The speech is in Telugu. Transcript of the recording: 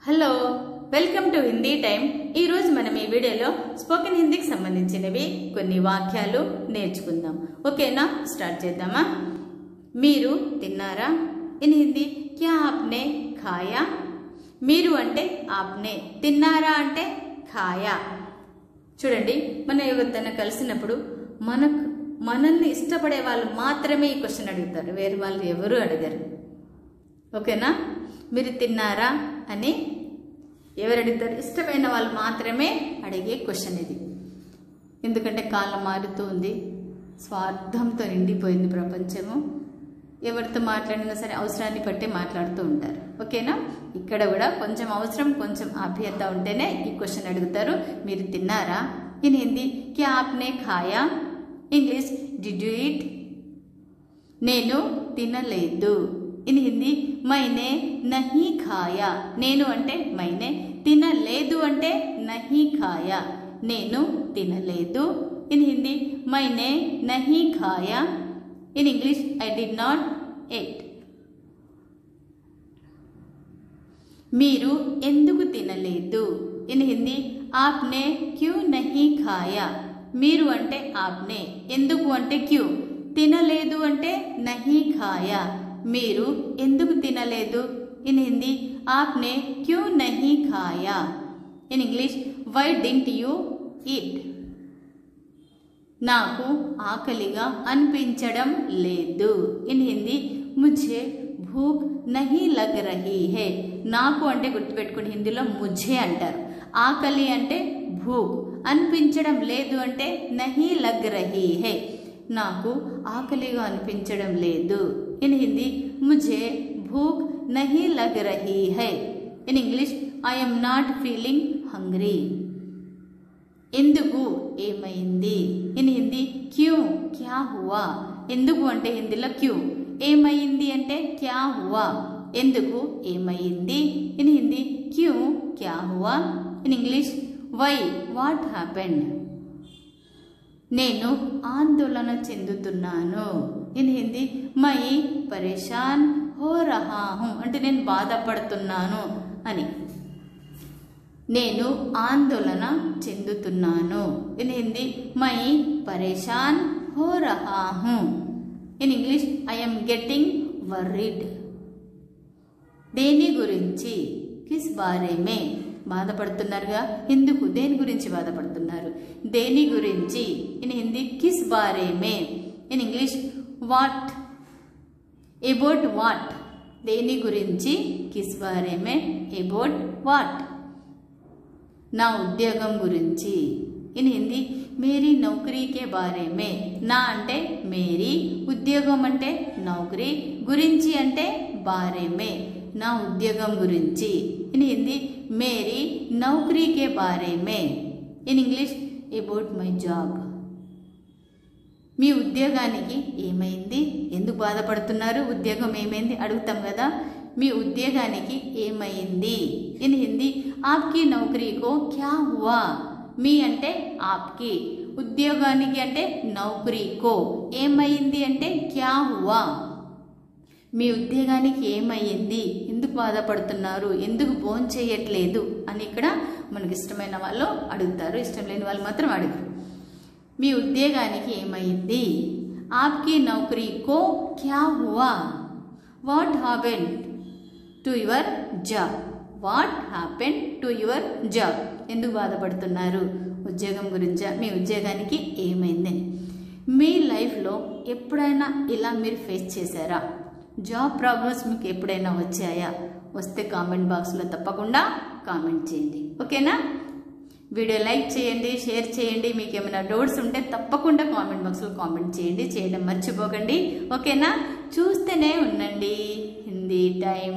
Hello welcome to Hindi time. ఈ రోజు మనం ఈ వీడియోలో స్పోకెన్ హిందీకి సంబంధించినవి కొన్ని వాక్యాలు నేర్చుకుందాం। ఓకేనా, స్టార్ట్ చేద్దామా। మీరు తిన్నారా? ఇన్ హిందీ క్యా ఆప్నే ఖాయా? మీరు అంటే ఆప్నే, తిన్నారా అంటే ఖాయా। చూడండి, మన ఎవరితోనైనా కలిసినప్పుడు మనల్ని ఇష్టపడే వాళ్ళు మాత్రమే ఈ క్వశ్చన్ అడుగుతారు, వేరే వాళ్ళు ఎవరు అడగరు। ఓకేనా, మీరు తిన్నారా అని ఎవరు అడుగుతారు? ఇష్టమైన వాళ్ళు మాత్రమే అడిగే క్వశ్చన్ ఇది। ఎందుకంటే కాలం మారుతూ ఉంది, స్వార్థంతో నిండిపోయింది ప్రపంచము। ఎవరితో మాట్లాడినా సరే అవసరాన్ని బట్టే మాట్లాడుతూ ఉంటారు। ఓకేనా, ఇక్కడ కూడా కొంచెం అవసరం కొంచెం ఆప్యాయత ఉంటేనే ఈ క్వశ్చన్ అడుగుతారు, మీరు తిన్నారా? ఇన్ హిందీ క్యా ఆప్నే ఖాయా? English did you eat? నేను తినలేదు। ఇన్ హిందీ మైనే నహీ ఖాయా। నేను అంటే మైనే, తినలేదు అంటే నహీ ఖాయా, నేను తినలేదు। ఇన్ హిందీ మైనే నహీ ఖాయా। In English I did not ate. మీరు ఎందుకు తినలేదు? ఇన్ హిందీ ఆప్నే క్యూ నహీ ఖాయా। మీరు అంటే ఆప్నే, ఎందుకు అంటే క్యూ, తినలేదు అంటే నహీ ఖాయా। మీరు ఎందుకు తినలేదు? ఇన్ హిందీ ఆప్నే క్యూ నహీ ఖాయా। In English why didn't you eat? నాకు ఆకలిగా అనిపించడం లేదు। In Hindi Mujhe భూక్ Nahi లగ్ రహీ high. నాకు అంటే గుర్తుపెట్టుకుని హిందీలో ముఝే అంటారు, ఆకలి అంటే భూక్, అనిపించడం లేదు అంటే నహీ లగ్ రహీ హై, నాకు ఆకలిగా అనిపించడం లేదు। ఇన్ హిందీ ముझे भूख नहीं लग रही है। In English I am not feeling hungry. ఎందుకు ఏమైంది? ఇన్ హిందీ క్యూ క్యా హువా? ఎందుకు అంటే హిందీలో క్యూ, ఏమైంది అంటే క్యా హువా, ఎందుకు ఏమైంది। ఇన్ హిందీ క్యూ క్యా హువా। In English why what happened? నేను ఆందోళన చెందుతున్నాను। ఇన్ హిందీ మై పరేషాన్ హో రహా హూ, అంటే నేను బాధపడుతున్నాను అని, నేను ఆందోళన చెందుతున్నాను। ఇన్ హిందీ మై పరేషాన్ హో రహా హూ। In English I am getting worried. దేని గురించి? కిస్ బారే మే? బాధపడుతున్నారుగా, ఎందుకు, దేని గురించి బాధపడుతున్నారు? దేని గురించి। ఇన్ హిందీ కిస్ బారే మే। In English what about what? దేని గురించి కిస్ బారే మే, అబౌట్ వాట్? నా ఉద్యోగం గురించి। ఇన్ హిందీ మేరీ నౌకరీ కే బారే మే। నా అంటే మేరీ, ఉద్యోగం అంటే నౌకరీ, గురించి అంటే బారే మే, నా ఉద్యోగం గురించి। ఇన్ హిందీ మేరీ నౌకరీ కే బారే మే। In English about my job. మీ ఉద్యోగానికి ఏమైంది? ఎందుకు బాధపడుతున్నారు? ఉద్యోగం ఏమైంది అడుగుతాం కదా, మీ ఉద్యోగానికి ఏమైంది? ఇన్ హిందీ ఆప్కి నౌకరీకో క్యా హువా? మీ అంటే ఆప్కి, ఉద్యోగానికి అంటే నౌకరీకో, ఏమైంది అంటే క్యా హువా, మీ ఉద్యోగానికి ఏమైంది, ఎందుకు బాధపడుతున్నారు, ఎందుకు భోజనం చేయట్లేదు అని ఇక్కడ మనకి ఇష్టమైన వాళ్ళు అడుగుతారు, ఇష్టం లేని వాళ్ళు మాత్రం అడుగుతారు। మీ ఉద్యోగానికి ఏమైంది? ఆప్కి నౌకరీకో క్యా హువా? What happened to your job? What happened to your job? ఎందుకు బాధపడుతున్నారు? ఉద్యోగం గురించా? మీ ఉద్యోగానికి ఏమైంది? మీ లైఫ్లో ఎప్పుడైనా ఇలా మీరు ఫేస్ చేశారా? జాబ్ ప్రాబ్లమ్స్ మీకు ఎప్పుడైనా వచ్చాయా? వస్తే కామెంట్ బాక్స్లో తప్పకుండా కామెంట్ చేయండి। ఓకేనా, వీడియో లైక్ చేయండి, షేర్ చేయండి, మీకు ఏమైనా డౌట్స్ ఉంటే తప్పకుండా కామెంట్ బాక్స్లో కామెంట్ చేయండి, చేయడం మర్చిపోకండి। ఓకేనా, చూస్తూనే ఉండండి హిందీ టైం।